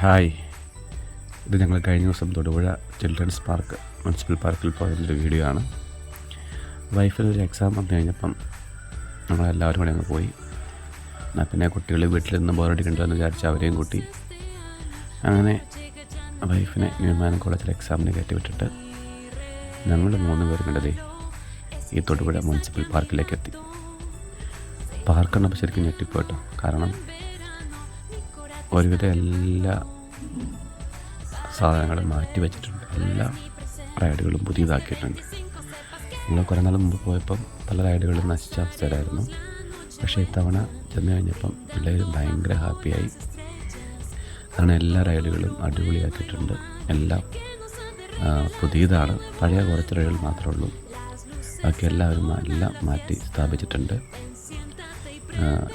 Hi, ഇത് ഞങ്ങൾ കഴിഞ്ഞ ദിവസം തൊടുപുഴ ചിൽഡ്രൻസ് പാർക്ക് മുനിസിപ്പൽ പാർക്കിൽ പോയൊരു വീഡിയോ ആണ്. വൈഫിനൊരു എക്സാം വന്നു കഴിഞ്ഞപ്പം ഞങ്ങളെല്ലാവരും കൂടെ അങ്ങ് പോയി. എന്നാൽ പിന്നെ കുട്ടികൾ വീട്ടിൽ നിന്ന് ബോറടിക്കണ്ടെന്ന് വിചാരിച്ച് അവരെയും കൂട്ടി അങ്ങനെ വൈഫിനെ വിമാനം കോളേജിൽ എക്സാമിന് കയറ്റി വിട്ടിട്ട് ഞങ്ങൾ 3 പേരും കണ്ടതേ ഈ തൊടുപുഴ മുനിസിപ്പൽ പാർക്കിലേക്ക് എത്തി. പാർക്ക് കണ്ടപ്പോൾ ശരിക്കും ഞെട്ടിപ്പോട്ടോ. കാരണം ഒരുവിധം എല്ലാ സാധനങ്ങളും മാറ്റി വെച്ചിട്ടുണ്ട്. എല്ലാ റൈഡുകളും പുതിയതാക്കിയിട്ടുണ്ട്. നമ്മൾ കുറേ നാൾ മുമ്പ് പോയപ്പം പല റൈഡുകളും നശിച്ച അവസ്ഥയിലായിരുന്നു. പക്ഷേ ഇത്തവണ ചെന്ന് കഴിഞ്ഞപ്പം പിള്ളേർ ഭയങ്കര ഹാപ്പിയായി. കാരണം എല്ലാ റൈഡുകളും അടിപൊളിയാക്കിയിട്ടുണ്ട്. എല്ലാം പുതിയതാണ്. പഴയ കുറച്ച് റൈഡുകൾ മാത്രമേ ഉള്ളൂ. ബാക്കി എല്ലാവരും എല്ലാം മാറ്റി സ്ഥാപിച്ചിട്ടുണ്ട്.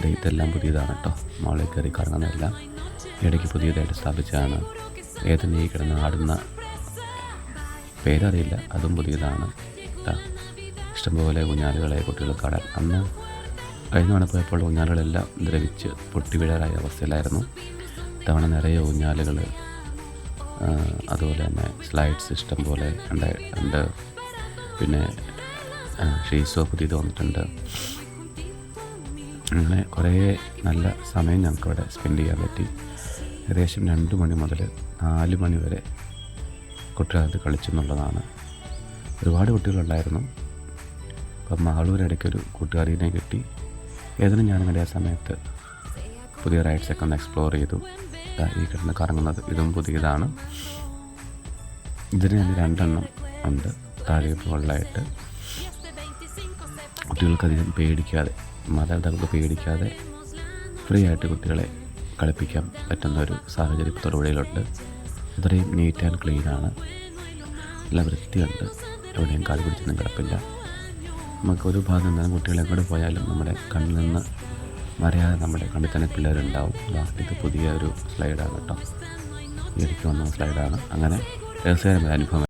ഇതെല്ലാം പുതിയതാണ് കേട്ടോ. മോളിൽ കയറി കറങ്ങുന്നതെല്ലാം ഇടയ്ക്ക് പുതിയതായിട്ട് സ്ഥാപിച്ചതാണ്. ഏതെങ്കിലും ഈ കിടന്ന് ആടുന്ന പേരറിയില്ല, അതും പുതിയതാണ്. ഇഷ്ടംപോലെ ഊഞ്ഞാലുകളെ കുട്ടികൾക്ക് ആടാൻ. അന്ന് കഴിഞ്ഞ തവണ പോയപ്പോൾ ഊഞ്ഞാലുകളെല്ലാം ദ്രവിച്ച് പൊട്ടി വീഴാറായ അവസ്ഥയിലായിരുന്നു. തവണ നിറയെ ഊഞ്ഞാലുകൾ, അതുപോലെ തന്നെ സ്ലൈഡ്സ് ഇഷ്ടംപോലെ ഉണ്ട്. പിന്നെ ഷീസോ പുതിയത് വന്നിട്ടുണ്ട്. അങ്ങനെ കുറേ നല്ല സമയം ഞങ്ങൾക്കവിടെ സ്പെൻഡ് ചെയ്യാൻ പറ്റി. ഏകദേശം 2 മണി മുതൽ 4 മണി വരെ കുട്ടികളത് കളിച്ചെന്നുള്ളതാണ്. ഒരുപാട് കുട്ടികളുണ്ടായിരുന്നു. അപ്പം മാളൂരിടയ്ക്കൊരു കൂട്ടുകാരിനെ കിട്ടി. ഏതിനും ഞാനിങ്ങനെ ആ സമയത്ത് പുതിയ റൈഡ്സൊക്കെ ഒന്ന് എക്സ്പ്ലോർ ചെയ്തു. ഈ കിടന്ന് കറങ്ങുന്നത് ഇതും പുതിയതാണ്. ഇതിന് തന്നെ 2 എണ്ണം ഉണ്ട് താഴെ മുകളിലായിട്ട്. കുട്ടികൾക്കധികം പേടിക്കാതെ, മാതാപിതാക്കൾക്ക് പേടിക്കാതെ ഫ്രീ ആയിട്ട് കുട്ടികളെ കളിപ്പിക്കാൻ പറ്റുന്ന ഒരു സാഹചര്യം തൊടുപുഴയിലുണ്ട്. അത്രയും നീറ്റ് ആൻഡ് ക്ലീനാണ്. നല്ല വൃത്തിയുണ്ട്. എവിടെയും കാല് പിടിച്ചൊന്നും കിടപ്പില്ല. നമുക്കൊരു ഭാഗം തന്നെ കുട്ടികളെ എങ്ങോട്ട് പോയാലും നമ്മുടെ കണ്ണിൽ നിന്ന് മറിയാതെ നമ്മുടെ കണ്ണിൽ തന്നെ പിള്ളേരുണ്ടാവും. ഇത് പുതിയ ഒരു സ്ലൈഡാണ് കേട്ടോ. ഇടയ്ക്ക് വന്ന സ്ലൈഡാണ്. അങ്ങനെ രസകരമായ അനുഭവം.